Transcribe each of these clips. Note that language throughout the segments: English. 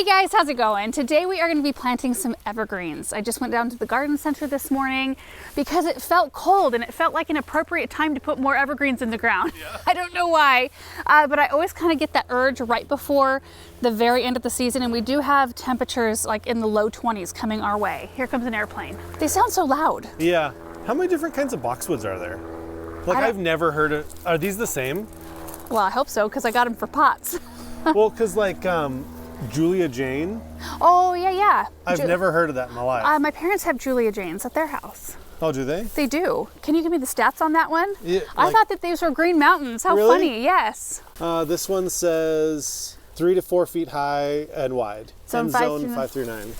Hey guys, how's it going? Today we are going to be planting some evergreens. I just went down to the garden center this morning because it felt cold and it felt like an appropriate time to put more evergreens in the ground. Yeah. I don't know why, but I always kind of get that urge right before the very end of the season, and we do have temperatures like in the low 20s coming our way. Here comes an airplane. They sound so loud. Yeah. How many different kinds of boxwoods are there? Like I've never heard of, are these the same? Well, I hope so because I got them for pots. Well, because like Julia Jane. Oh, yeah. I've never heard of that in my life. My parents have Julia Janes at their house. Oh, do they? They do. Can you give me the stats on that one? Yeah, I thought that these were green mountains. How really? funny, yes. This one says 3 to 4 feet high and wide. Zone and 5 zone through 5 through 9.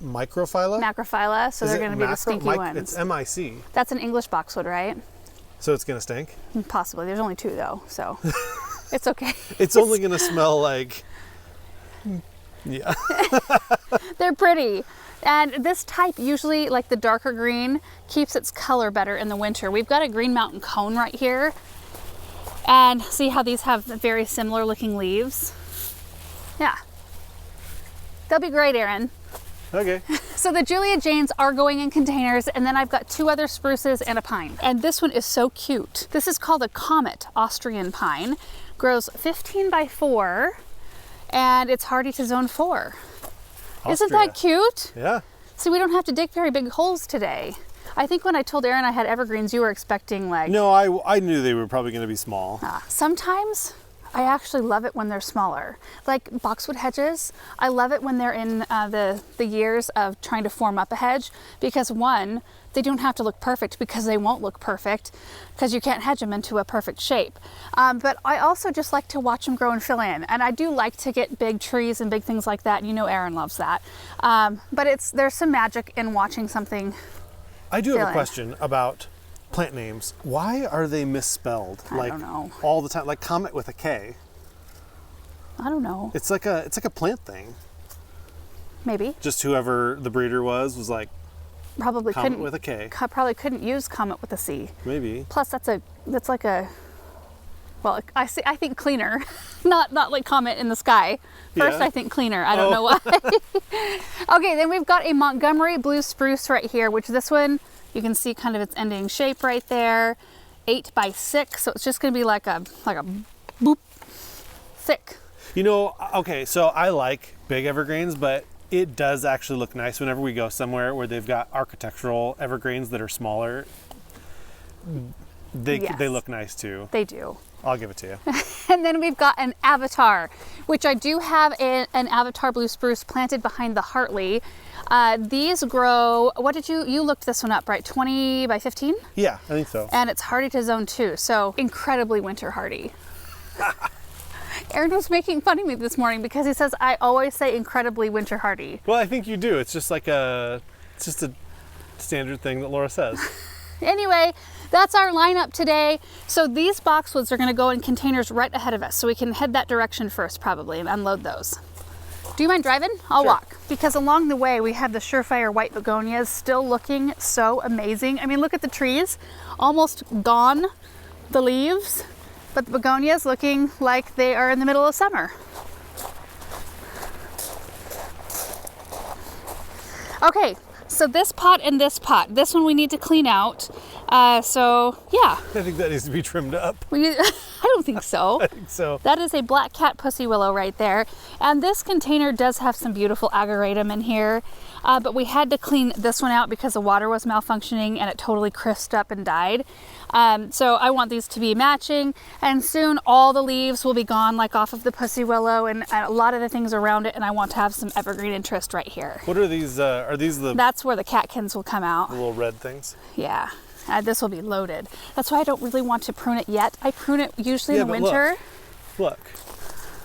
Microphylla? Macrophylla, so they're going to be the stinky ones. It's M-I-C. That's an English boxwood, right? So it's going to stink? Possibly. There's only 2 though, so it's okay. It's only going to smell like... Yeah. They're pretty. And this type, usually like the darker green, keeps its color better in the winter. We've got a Green Mountain cone right here. And see how these have very similar looking leaves? Yeah. They'll be great, Aaron. Okay. So the Julia Janes are going in containers, and then I've got 2 other spruces and a pine. And this one is so cute. This is called a Comet Austrian pine. Grows 15 by 4. And it's hardy to zone 4. Austria. Isn't that cute? Yeah. See, we don't have to dig very big holes today. I think when I told Aaron I had evergreens, you were expecting like... No, I knew they were probably going to be small. Sometimes I actually love it when they're smaller. Like boxwood hedges, I love it when they're in the years of trying to form up a hedge, because one, they don't have to look perfect because they won't look perfect because you can't hedge them into a perfect shape. But I also just like to watch them grow and fill in. And I do like to get big trees and big things like that. You know Aaron loves that. But there's some magic in watching something. I do have a question about plant names. Why are they misspelled? I don't know. All the time, like Comet with a K. I don't know. It's like a plant thing. Maybe. Just whoever the breeder was like probably Comet couldn't with a K. Probably couldn't use Comet with a C. Maybe. Plus that's like a, well, I think cleaner, not like Comet in the sky. First, yeah. I think cleaner. I don't know why. Okay, then we've got a Montgomery blue spruce right here, which this one, you can see kind of its ending shape right there. 8 by 6, so it's just going to be like a boop, thick. You know, okay, so I like big evergreens, but it does actually look nice whenever we go somewhere where they've got architectural evergreens that are smaller. They look nice too. They do. I'll give it to you. And then we've got an Avatar, which I do have an Avatar blue spruce planted behind the Hartley. These grow, what did you looked this one up, right? 20 by 15? Yeah, I think so. And it's hardy to zone 2, so incredibly winter hardy. Aaron was making fun of me this morning because he says I always say incredibly winter hardy. Well, I think you do. It's just it's just a standard thing that Laura says. Anyway, that's our lineup today. So these boxwoods are going to go in containers right ahead of us, so we can head that direction first probably and unload those. Do you mind driving? I'll walk. Because along the way we have the surefire white begonias still looking so amazing. I mean, look at the trees, almost gone, the leaves, but the begonias looking like they are in the middle of summer. Okay, so this pot and this pot, this one we need to clean out. So yeah. I think that needs to be trimmed up. I don't think so. I think so. That is a black cat pussy willow right there. And this container does have some beautiful ageratum in here. But we had to clean this one out because the water was malfunctioning and it totally crisped up and died. So I want these to be matching, and soon all the leaves will be gone, like off of the pussy willow and a lot of the things around it, and I want to have some evergreen interest right here. What are these? Are these the... That's where the catkins will come out. The little red things? Yeah. This will be loaded. That's why I don't really want to prune it yet. I prune it usually in the winter. Look.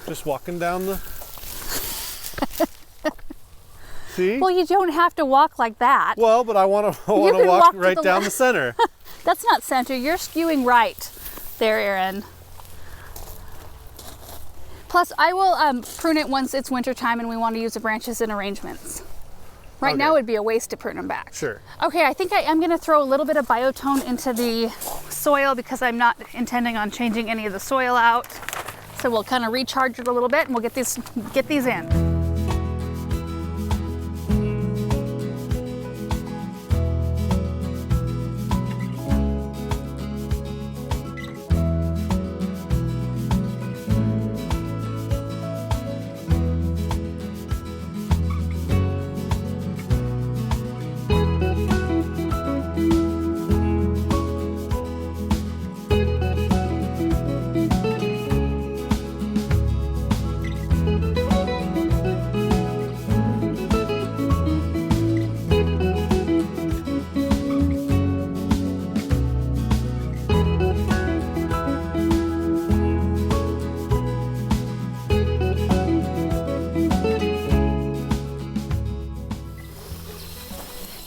Just walking down the... See? Well, you don't have to walk like that. Well, but I want to walk right down the center. That's not center. You're skewing right there, Aaron. Plus, I will prune it once it's winter time and we want to use the branches in arrangements. Right now it would be a waste to prune them back. Sure. Okay, I think I am going to throw a little bit of biotone into the soil because I'm not intending on changing any of the soil out. So we'll kind of recharge it a little bit and we'll get these in.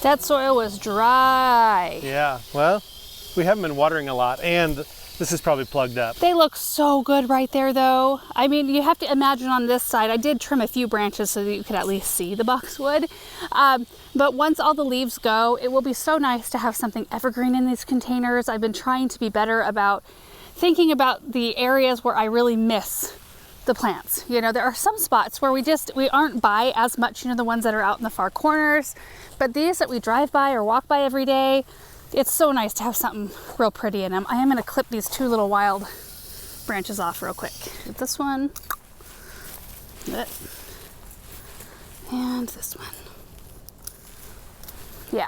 That soil was dry. Yeah, well, we haven't been watering a lot, and this is probably plugged up. They look so good right there though. I mean, you have to imagine on this side, I did trim a few branches so that you could at least see the boxwood. But once all the leaves go, it will be so nice to have something evergreen in these containers. I've been trying to be better about thinking about the areas where I really miss the plants. You know, there are some spots where we aren't by as much, you know, the ones that are out in the far corners, but these that we drive by or walk by every day, it's so nice to have something real pretty in them. I am going to clip these two little wild branches off real quick. This one, and this one. Yeah,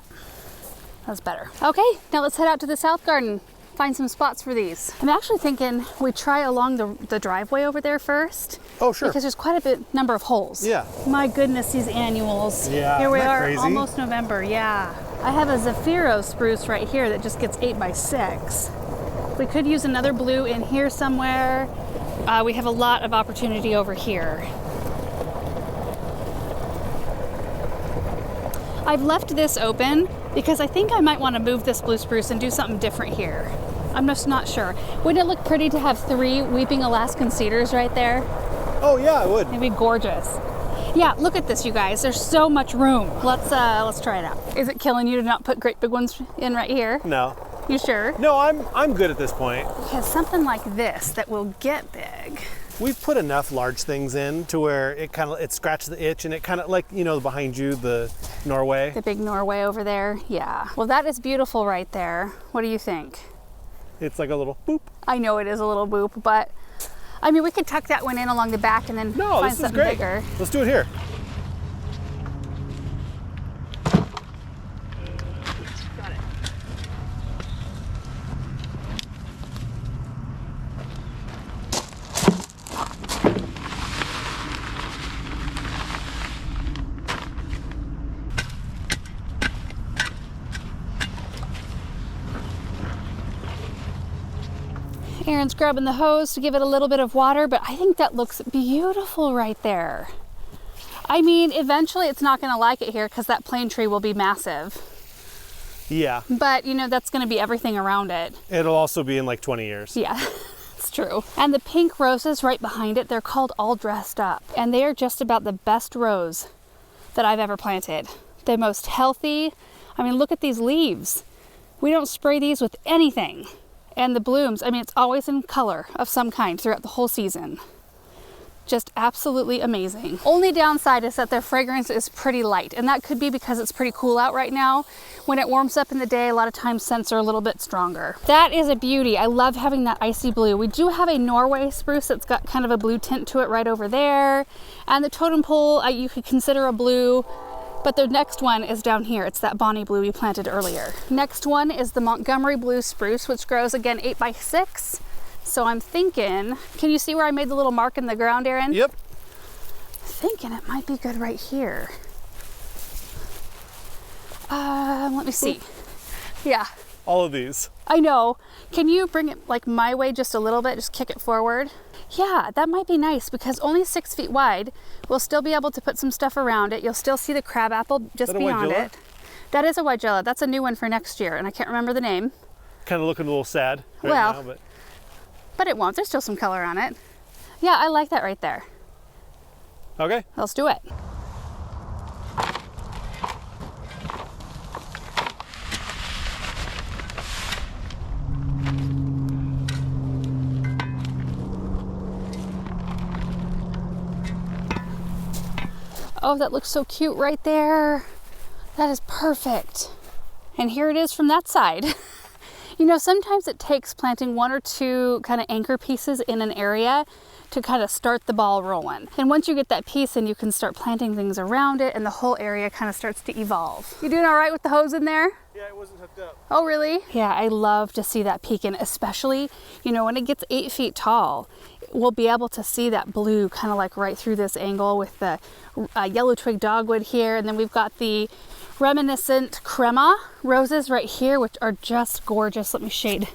that's better. Okay, now let's head out to the south garden, find some spots for these. I'm actually thinking we try along the driveway over there first. Oh, sure. Because there's quite a number of holes. Yeah. My goodness, these annuals. Yeah, Here we isn't that are, crazy? almost November, yeah. I have a Zafiro spruce right here that just gets 8x6. We could use another blue in here somewhere. We have a lot of opportunity over here. I've left this open because I think I might want to move this blue spruce and do something different here. I'm just not sure. Wouldn't it look pretty to have 3 weeping Alaskan cedars right there? Oh yeah, it would. It'd be gorgeous. Yeah, look at this, you guys. There's so much room. Let's try it out. Is it killing you to not put great big ones in right here? No. You sure? No, I'm good at this point. Because something like this that will get big. We've put enough large things in to where it scratches the itch, and it kind of, like, you know, behind you, the Norway. The big Norway over there. Yeah. Well, that is beautiful right there. What do you think? It's like a little boop. I know it is a little boop, but I mean, we could tuck that one in along the back and then No, find this is something great. bigger. Let's do it here. Got it. Aaron's grabbing the hose to give it a little bit of water, but I think that looks beautiful right there. I mean, eventually it's not going to like it here because that plane tree will be massive. Yeah. But, you know, that's going to be everything around it. It'll also be in like 20 years. Yeah, it's true. And the pink roses right behind it, they're called All Dressed Up. And they are just about the best rose that I've ever planted. The most healthy. I mean, look at these leaves. We don't spray these with anything. And the blooms, I mean, it's always in color of some kind throughout the whole season. Just absolutely amazing. Only downside is that their fragrance is pretty light, and that could be because it's pretty cool out right now. When it warms up in the day, a lot of times scents are a little bit stronger. That is a beauty. I love having that icy blue. We do have a Norway spruce that's got kind of a blue tint to it right over there. And the totem pole, you could consider a blue. But the next one is down here. It's that bonnie blue we planted earlier. Next one is the Montgomery blue spruce, which grows again 8x6. So I'm thinking, can you see where I made the little mark in the ground, Aaron? Yep. Thinking it might be good right here. Let me see. Yeah. All of these. I know. Can you bring it like my way just a little bit? Just kick it forward. Yeah, that might be nice because only 6 feet wide. We'll still be able to put some stuff around it. You'll still see the crabapple just beyond it. That is a weigella. That's a new one for next year, and I can't remember the name. Kind of looking a little sad right now, but it won't. There's still some color on it. Yeah, I like that right there. Okay. Let's do it. Oh, that looks so cute right there. That is perfect. And here it is from that side. You know, sometimes it takes planting 1 or 2 kind of anchor pieces in an area to kind of start the ball rolling. And once you get that piece in, you can start planting things around it and the whole area kind of starts to evolve. You doing all right with the hose in there? Yeah, it wasn't hooked up. Oh, really? Yeah, I love to see that peek in, especially, you know, when it gets 8 feet tall, we'll be able to see that blue kind of like right through this angle with the yellow twig dogwood here. And then we've got the reminiscent crema roses right here, which are just gorgeous. Let me shade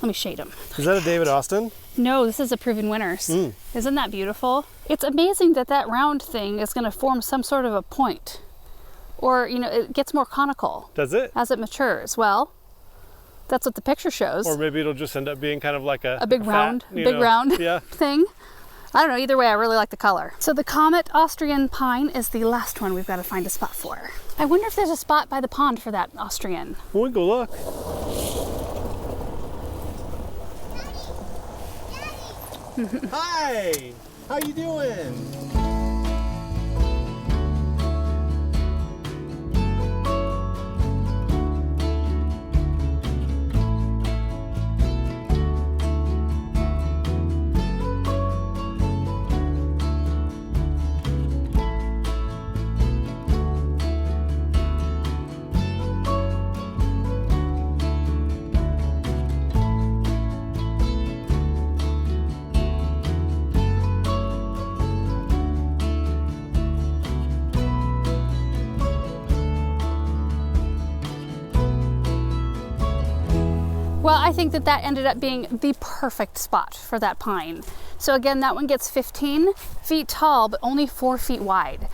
them. Is that a David Austin? No, this is a Proven Winners. Isn't that beautiful? It's amazing that that round thing is going to form some sort of a point. or it gets more conical. Does it? As it matures. Well, that's what the picture shows. Or maybe it'll just end up being kind of like a big round, yeah. thing. I don't know, either way, I really like the color. So the Comet Austrian pine is the last one we've got to find a spot for. I wonder if there's a spot by the pond for that Austrian. Well, we can go look. Hi, how you doing? Well, I think that ended up being the perfect spot for that pine. So again, that one gets 15 feet tall, but only 4 feet wide.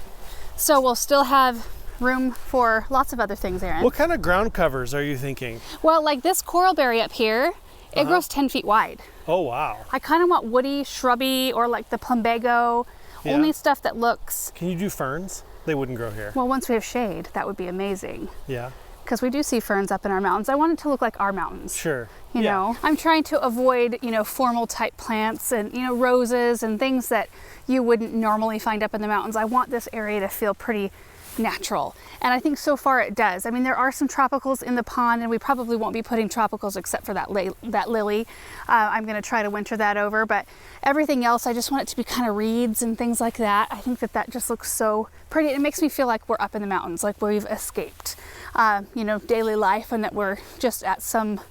So we'll still have room for lots of other things, Aaron. What kind of ground covers are you thinking? Well, like this coralberry up here, it grows 10 feet wide. Oh, wow. I kind of want woody, shrubby, or like the plumbago, only stuff that looks... Can you do ferns? They wouldn't grow here. Well, once we have shade, that would be amazing. Yeah. Because we do see ferns up in our mountains. I want it to look like our mountains. Sure. You know, I'm trying to avoid, formal type plants and, roses and things that you wouldn't normally find up in the mountains. I want this area to feel pretty natural. And I think so far it does. I mean, there are some tropicals in the pond, and we probably won't be putting tropicals except for that lily. I'm going to try to winter that over, but everything else, I just want it to be kind of reeds and things like that. I think that just looks so pretty. It makes me feel like we're up in the mountains, like we've escaped, daily life, and that we're just at some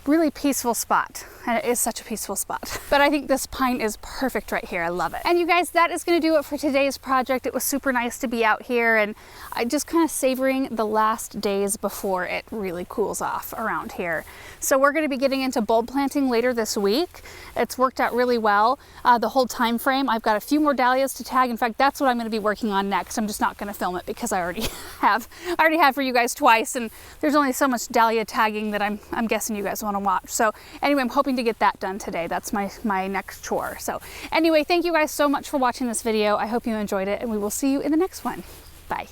really peaceful spot. And it is such a peaceful spot. But I think this pine is perfect right here. I love it. And you guys, that is going to do it for today's project. It was super nice to be out here, and I just kind of savoring the last days before it really cools off around here. So we're going to be getting into bulb planting later this week. It's worked out really well, the whole time frame. I've got a few more dahlias to tag. In fact, that's what I'm going to be working on next. I'm just not going to film it because I already have for you guys twice, and there's only so much dahlia tagging that I'm guessing you guys want to watch. So anyway, I'm hoping to get that done today. That's my next chore. So anyway, thank you guys so much for watching this video. I hope you enjoyed it, and we will see you in the next one. Bye.